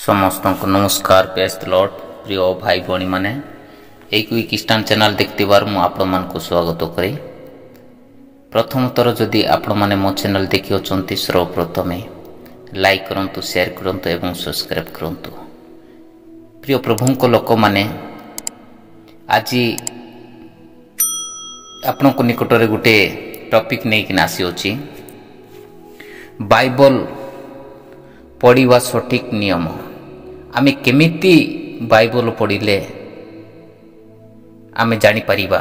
समस्त को नमस्कार। Praise the Lord. प्रिय भाई भौणी माने एक क्रिस्टियन चैनल देखते बार मु आपण मान को स्वागत करे। प्रथम थर जदि आपण माने मो चैनल देखि अछंती सर्वप्रथमे लाइक करंतु, शेयर करंतु एवं सब्सक्राइब करंतु। प्रिय प्रभु को लोक माने आज आपण को निकट रे गुटे टॉपिक नै कि नासी अछि बाइबल पढ़िवा सठिक नियम। आमे केमिति बाइबल पढ़िले आमे जानि परिबा।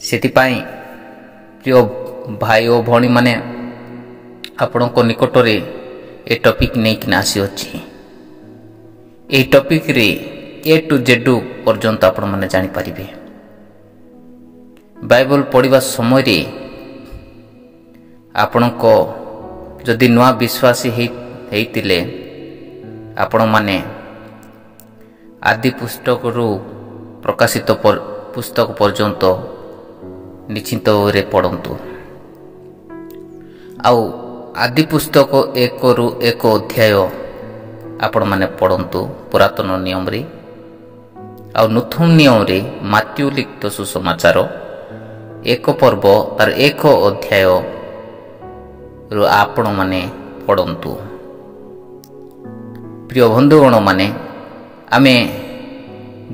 सेति पाई प्रिय भाई ओ भौणी माने आपण को निकट रे ए टॉपिक नै कि नासी अछि। ए टॉपिक रे ए टू जेड पर्यंत आपण माने जानि परिबे। बाइबल पढ़िवा समय रे आपण को जदि नुआ विश्वासी हेतिले आपण माने आदि पुस्तक रु प्रकाशित पुस्तक पर्यंत निश्चित रे पढ़ंतु। आउ आदि पुस्तक 1 रु 1 अध्याय आपण माने पढ़ंतु पुरातन नियम रे। आउ नूतन नियम रे मात्यु लिखित सुसमाचार 1 पर्व तार 1 अध्याय रु आपण माने पढ़ंतु। प्रिय बंधुगण माने आमे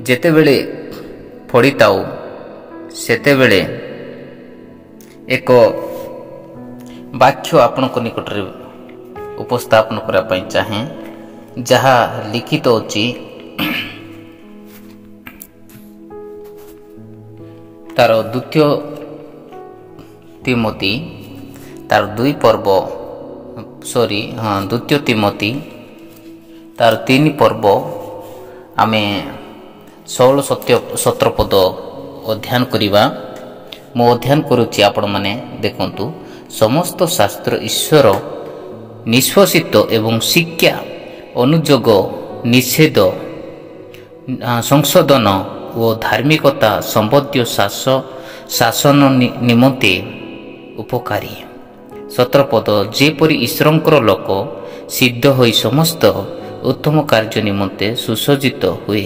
जेते बेले पढ़ी ताऊ सेते बेले एक वाक्य आपण को निकट रे उपस्थापन करा पई चाहे जहा लिखित अछि तार द्वितीय तिमोथी तार 2 पर्व द्वितीय तिमोथी तार 3 पर्व आमे 16-17 पद अध्ययन करिबा। मो अध्ययन करूची आपण माने देखंतु। समस्त शास्त्र ईश्वर निष्पसित एवं शिक्षा अनुयोग निषेध संशोधन और धार्मिकता संबंधी शासन निमंते उपकारी। 17 पद जेपरि ईश्वरंकर लोक सिद्ध होई समस्त उत्तम कार्य निमंते सुसज्जित हुए।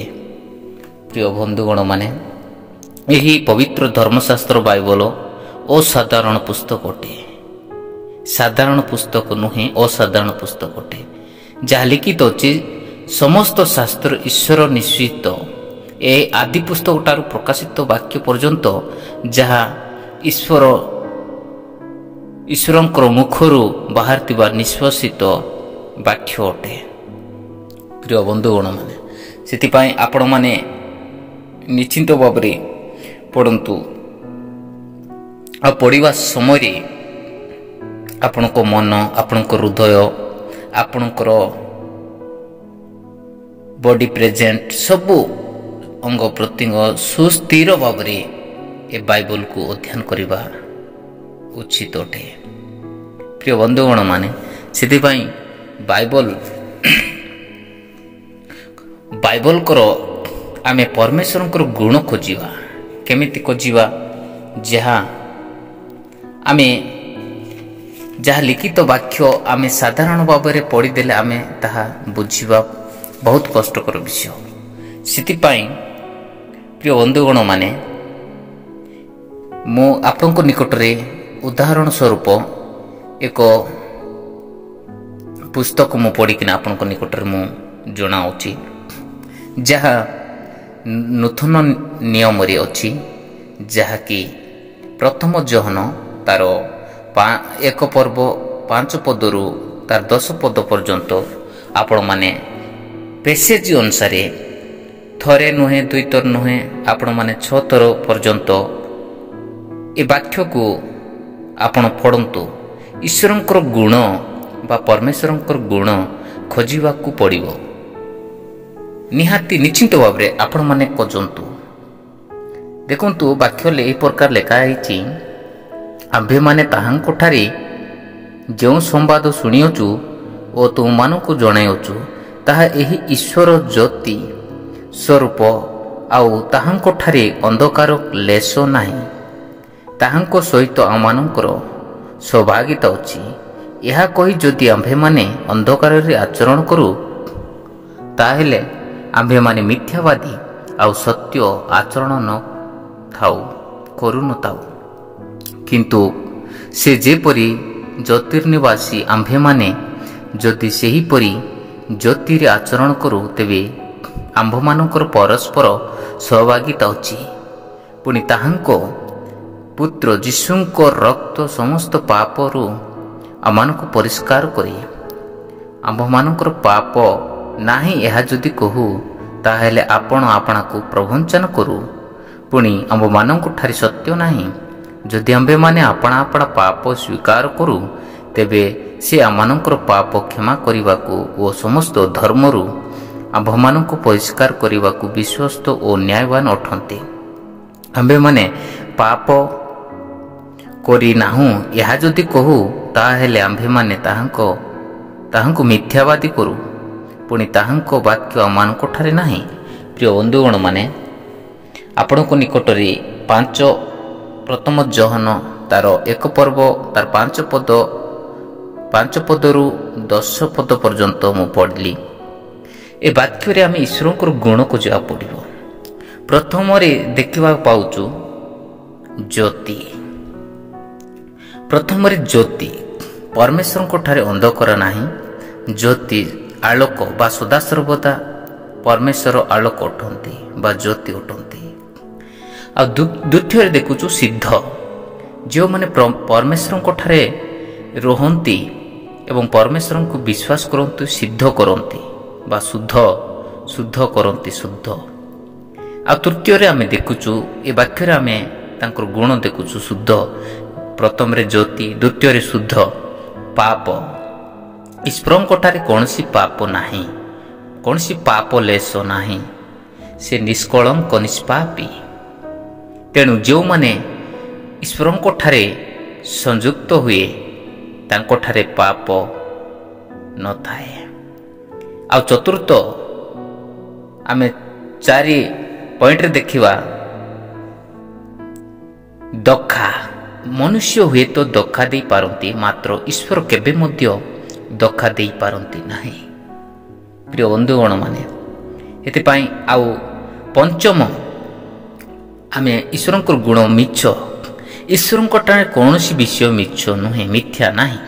प्रिय बंधुगण माने यही पवित्र धर्मशास्त्र बाइबल असाधारण पुस्तक अटे। साधारण पुस्तक नुहे, असाधारण पुस्तक अटे। जहाँ लिखित अछि समस्त शास्त्र ईश्वर निश्चित ए आदि पुस्तक टारु प्रकाशित वाक्य पर्यंत जहाँ ईश्वरंकर मुखरू बाहरतिबा निष्पसित वाक्य अटे। प्रिय बंधुगण माने सेति पई आपण माने निश्चित भाबरे पढ़ंतु। आ पढ़िवा समय रे आपनको मन, आपनको हृदय, आपनकर बॉडी प्रेजेंट सबु अंग प्रत्यंग सुस्थिर भाबरे ए बाइबल को अध्ययन करिबा उचित अटे। प्रिय बंधुगण माने सेति पई बाइबल करो आमे परमेश्वर गुण खोजिबा। केमिति खोजिबा? जहाँ आमे जहाँ लिखित वाक्य आमे साधारण भाव में पढ़ीदेले आमे ताहा बुझिबा बहुत कष्टकर विषय। सेति पई प्रिय बंधुगण माने मो आपनको निकट रे उदाहरण स्वरूप एक पुस्तक मु पढ़िकिना आपनको निकट रे मु जणाउची जहाँ नूतन नियम रे अछि। जहाँ कि प्रथम जोहन तार 1 पर्व 5 पदरु तार 10 पद पर्यंत आपण माने पैसेज अनुसार थरे नुहे 2 थर नुहे आपण माने 6 थर पर्यंत ए वाक्य को आपण पढ़ंतु। ईश्वरंकर गुण बा परमेश्वरंकर गुण खोजिबा को पड़िबो। निहाती निश्चित भाव में आपण माने खोजंतु। देखंतु वाक्य ले ए प्रकार लेखा हैछि आम्भे माने ताहांको ठारे जो संवाद सुनियोचु ओ तुम मानकु जणायोचु ताहा एही ईश्वर ज्योति स्वरूप आउ ताहांको ठारे अंधकार लेश नाही। ताहांको सहित आमानंकर सौभाग्यता अछि। यह कही जदि आम्भे माने अंधकार रे आचरण करू ତାହେଲେ ଆମ୍ଭେମାନେ ମିଥ୍ୟାବାଦୀ ଆଉ ସତ୍ୟ ଆଚରଣ କରୁନଥାଉ। କିନ୍ତୁ ସେ ଯେପରି ଜ୍ୟୋତିର୍ନିବାସୀ ଆମ୍ଭେମାନେ ଯଦି ସେହିପରି ଜ୍ୟୋତିରେ ଆଚରଣ କରୁ, ତେବେ ଆମ୍ଭମାନଙ୍କର ପରସ୍ପର ସହଭାଗିତା ଅଛି। ପୁଣି ତାହାଙ୍କ ପୁତ୍ର ଯୀଶୁଙ୍କ ରକ୍ତ ସମସ୍ତ ପାପରୁ ଆମମାନଙ୍କୁ ପରିଷ୍କାର କରେ। ଆମ୍ଭମାନଙ୍କର ପାପ ନାହିଁ ଏହା ଯଦି କହୁ, ତାହେଲେ ଆପଣ ଆପଣାକୁ ପ୍ରବଞ୍ଚନା କରୁ, ପୁଣି ଆମ୍ଭମାନଙ୍କଠାରେ ସତ୍ୟ ନାହିଁ। ଯଦି ଆମ୍ଭେମାନେ ଆପଣା ପାପ ସ୍ୱୀକାର କରୁ, ତେବେ ସେ ଆମମାନଙ୍କର ପାପ କ୍ଷମା କରିବାକୁ ଓ ସମସ୍ତ ଧର୍ମରୁ ଆମ୍ଭମାନଙ୍କୁ ପରିଷ୍କାର କରିବାକୁ ବିଶ୍ୱସ୍ତ ଓ ନ୍ୟାୟବାନ ଅଟନ୍ତି। ଆମ୍ଭେମାନେ ପାପ କରିନାହୁଁ ଏହା ଯଦି କହୁ, ତାହେଲେ ଆମ୍ଭେମାନେ ତାହାଙ୍କୁ ମିଥ୍ୟାବାଦୀ କରୁ, ପୁଣି ତାହାଙ୍କ ବାକ୍ୟ ଆମମାନଙ୍କଠାରେ ନାହିଁ। ପ୍ରିୟ ବନ୍ଧୁଗଣମାନେ, ଆପଣଙ୍କ ନିକଟରେ ପ୍ରଥମ ଜହନ ତାର 1 ପର୍ବ ତାର 5 ପଦରୁ 10 ପଦ ପର୍ଯ୍ୟନ୍ତ ମୁଁ ପଢ଼ିଲି। ଏ ବାକ୍ୟରେ ଆମେ ଈଶ୍ୱରଙ୍କର ଗୁଣକୁ ଯିବାକୁ ପଡ଼ିବ। ପ୍ରଥମରେ ଦେଖିବାକୁ ପାଉଛୁ ଜ୍ୟୋତି। ପ୍ରଥମରେ ଜ୍ୟୋତି, ପରମେଶ୍ୱରଙ୍କ ଠାରେ ଅନ୍ଧକାର ନାହିଁ। ଜ୍ୟୋତି ଆଲୋକ ବା ସଦାସର୍ବଦା ପରମେଶ୍ୱର ଆଲୋକ ଅଟନ୍ତି ବା ଜ୍ୟୋତି ଅଟନ୍ତି। ଆଉ ଦ୍ୱିତୀୟରେ ଦେଖୁଛୁ ସିଦ୍ଧ, ଯେଉଁମାନେ ପରମେଶ୍ୱରଙ୍କ ଠାରେ ରୁହନ୍ତି ଏବଂ ପରମେଶ୍ୱରଙ୍କୁ ବିଶ୍ୱାସ କରନ୍ତି, ସିଦ୍ଧ କରନ୍ତି ବା ଶୁଦ୍ଧ କରନ୍ତି। ଆଉ ତୃତୀୟରେ ଆମେ ଦେଖୁଛୁ, ଏ ବାକ୍ୟରେ ଆମେ ତାଙ୍କର ଗୁଣ ଦେଖୁଛୁ। ଶୁଦ୍ଧ, ପ୍ରଥମରେ ଜ୍ୟୋତି, ଦ୍ୱିତୀୟରେ ଶୁଦ୍ଧ। ପାପ, ଈଶ୍ୱରଙ୍କ ଠାରେ କୌଣସି ପାପ ନାହିଁ, କୌଣସି ପାପ ଲେଶ ନାହିଁ। ସେ ନିଷ୍କଳଙ୍କ ନିଷ୍ପାପୀ। ତେଣୁ ଯେଉଁମାନେ ଈଶ୍ୱରଙ୍କ ଠାରେ ସଂଯୁକ୍ତ ହୁଏ, ତାଙ୍କଠାରେ ପାପ ନଥାଏ। ଆଉ ଚତୁର୍ଥ, ଆମେ 4 ପଏଣ୍ଟରେ ଦେଖିବା ଦଖା। ମନୁଷ୍ୟ ହୁଏତ ଦଖା ଦେଇପାରନ୍ତି, ମାତ୍ର ଈଶ୍ୱର କେବେ ମଧ୍ୟ ଦଖା ଦେଇପାରନ୍ତି ନାହିଁ। ପ୍ରିୟ ବନ୍ଧୁଗଣମାନେ, ଏଥିପାଇଁ ଆଉ ପଞ୍ଚମ, ଆମେ ଈଶ୍ୱରଙ୍କର ଗୁଣ ମିଛ। ଈଶ୍ୱରଙ୍କ ଠାରେ କୌଣସି ବିଷୟ ମିଛ ନୁହେଁ, ମିଥ୍ୟା ନାହିଁ।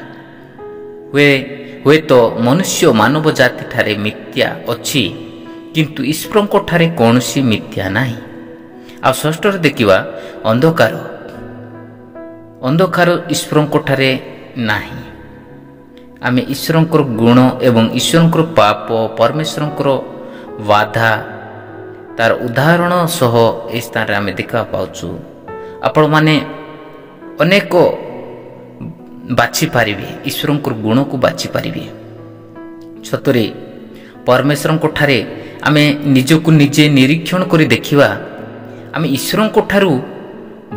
ହୁଏତ ମନୁଷ୍ୟ ମାନବ ଜାତି ଠାରେ ମିଥ୍ୟା ଅଛି, କିନ୍ତୁ ଈଶ୍ୱରଙ୍କ ଠାରେ କୌଣସି ମିଥ୍ୟା ନାହିଁ। ଆଉ ଷଷ୍ଠରେ ଦେଖିବା ଅନ୍ଧକାର ଈଶ୍ୱରଙ୍କ ଠାରେ ନାହିଁ। ଆମେ ଈଶ୍ୱରଙ୍କର ଗୁଣ ଏବଂ ଈଶ୍ୱରଙ୍କର ପାପ, ପରମେଶ୍ୱରଙ୍କର ବାଧା, ତାର ଉଦାହରଣ ସହ ଏହି ସ୍ଥାନରେ ଆମେ ଦେଖିବାକୁ ପାଉଛୁ। ଆପଣମାନେ ଅନେକ ବାଛିପାରିବେ, ଈଶ୍ୱରଙ୍କର ଗୁଣକୁ ବାଛିପାରିବେ। ସତରେ ପରମେଶ୍ୱରଙ୍କ ଠାରେ ଆମେ ନିଜକୁ ନିଜେ ନିରୀକ୍ଷଣ କରି ଦେଖିବା, ଆମେ ଈଶ୍ୱରଙ୍କ ଠାରୁ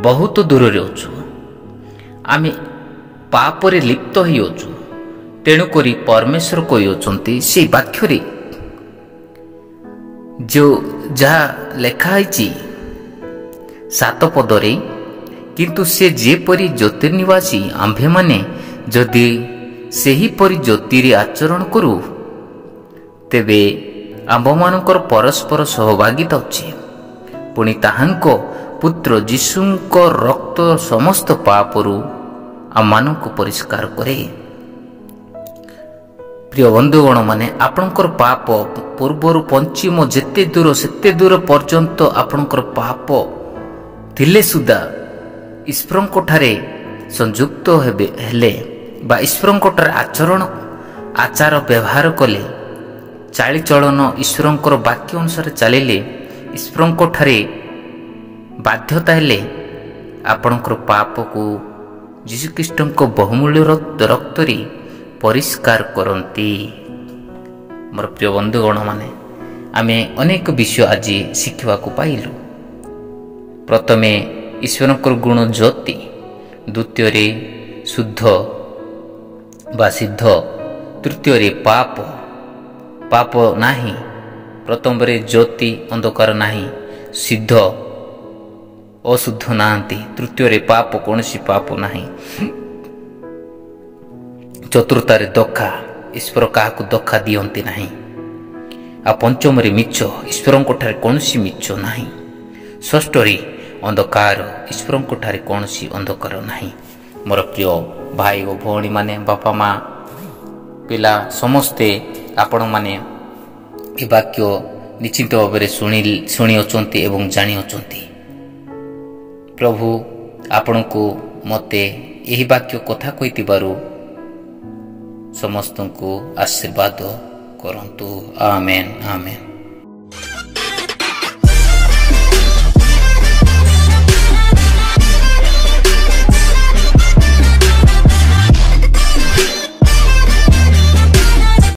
ବହୁତ ଦୂରରେ ଅଛୁ। ଆମେ ପାପରେ ଲିପ୍ତ ହୋଇଅଛୁ। ତେଣୁକରି ପରମେଶ୍ୱର କହିଅଛନ୍ତି ସେହି ବାକ୍ୟରେ, ଯାହା ଲେଖା ହେଇଛି 7 ପଦରେ, କିନ୍ତୁ ସେ ଯେପରି ଜ୍ୟୋତିର୍ନିବାସୀ ଆମ୍ଭେମାନେ ଯଦି ସେହିପରି ଜ୍ୟୋତିରେ ଆଚରଣ କରୁ, ତେବେ ଆମ୍ଭମାନଙ୍କର ପରସ୍ପର ସହଭାଗିତା ଅଛି। ପୁଣି ତାହାଙ୍କ ପୁତ୍ର ଯୀଶୁଙ୍କ ରକ୍ତ ସମସ୍ତ ପାପରୁ ଆମମାନଙ୍କୁ ପରିଷ୍କାର କରେ। ପ୍ରିୟ ବନ୍ଧୁଗଣମାନେ, ଆପଣଙ୍କର ପାପ ପୂର୍ବରୁ ପଶ୍ଚିମ ଯେତେ ଦୂର ସେତେ ଦୂର ପର୍ଯ୍ୟନ୍ତ ଆପଣଙ୍କର ପାପ ଥିଲେ ସୁଦ୍ଧା ଈଶ୍ୱରଙ୍କ ଠାରେ ସଂଯୁକ୍ତ ହେଲେ ବା ଈଶ୍ୱରଙ୍କ ଠାରେ ଆଚାର ବ୍ୟବହାର କଲେ, ଚାଳିଚଳନ ଈଶ୍ୱରଙ୍କର ବାକ୍ୟ ଅନୁସାରେ ଚାଲିଲେ, ଈଶ୍ୱରଙ୍କ ଠାରେ ବାଧ୍ୟତା ହେଲେ, ଆପଣଙ୍କର ପାପକୁ ଯୀଶୁଖ୍ରୀଷ୍ଟଙ୍କ ବହୁମୂଲ୍ୟ ରକ୍ତରେ ପରିଷ୍କାର କରନ୍ତି। ମୋର ପ୍ରିୟ ବନ୍ଧୁଗଣମାନେ, ଆମେ ଅନେକ ବିଷୟ ଆଜି ଶିଖିବାକୁ ପାଇଲୁ। ପ୍ରଥମେ ଈଶ୍ୱରଙ୍କର ଗୁଣ ଜ୍ୟୋତି, ଦ୍ୱିତୀୟରେ ଶୁଦ୍ଧ ବା ସିଦ୍ଧ, ତୃତୀୟରେ ପାପ ନାହିଁ, ପ୍ରଥମରେ ଜ୍ୟୋତି, ଅନ୍ଧକାର ନାହିଁ, ସିଦ୍ଧ ଅଶୁଦ୍ଧ ନାହାନ୍ତି, ତୃତୀୟରେ ପାପ, କୌଣସି ପାପ ନାହିଁ, ଚତୁର୍ଥରେ ଦଖା, ଈଶ୍ୱର କାହାକୁ ଦଖା ଦିଅନ୍ତି ନାହିଁ। ଆଉ ପଞ୍ଚମରେ ମିଛ, ଈଶ୍ୱରଙ୍କଠାରେ କୌଣସି ମିଛ ନାହିଁ। ଷଷ୍ଠରେ ଅନ୍ଧକାର, ଈଶ୍ୱରଙ୍କଠାରେ କୌଣସି ଅନ୍ଧକାର ନାହିଁ। ମୋର ପ୍ରିୟ ଭାଇ ଓ ଭଉଣୀମାନେ, ବାପା ମା, ପିଲା ସମସ୍ତେ ଆପଣମାନେ ଏ ବାକ୍ୟ ନିଶ୍ଚିତ ଭାବରେ ଶୁଣିଅଛନ୍ତି ଏବଂ ଜାଣିଅଛନ୍ତି। ପ୍ରଭୁ ଆପଣଙ୍କୁ ମୋତେ ଏହି ବାକ୍ୟ କଥା କହିଥିବାରୁ ସମସ୍ତଙ୍କୁ ଆଶୀର୍ବାଦ କରନ୍ତୁ। ଆମେନ୍, ଆମେନ୍।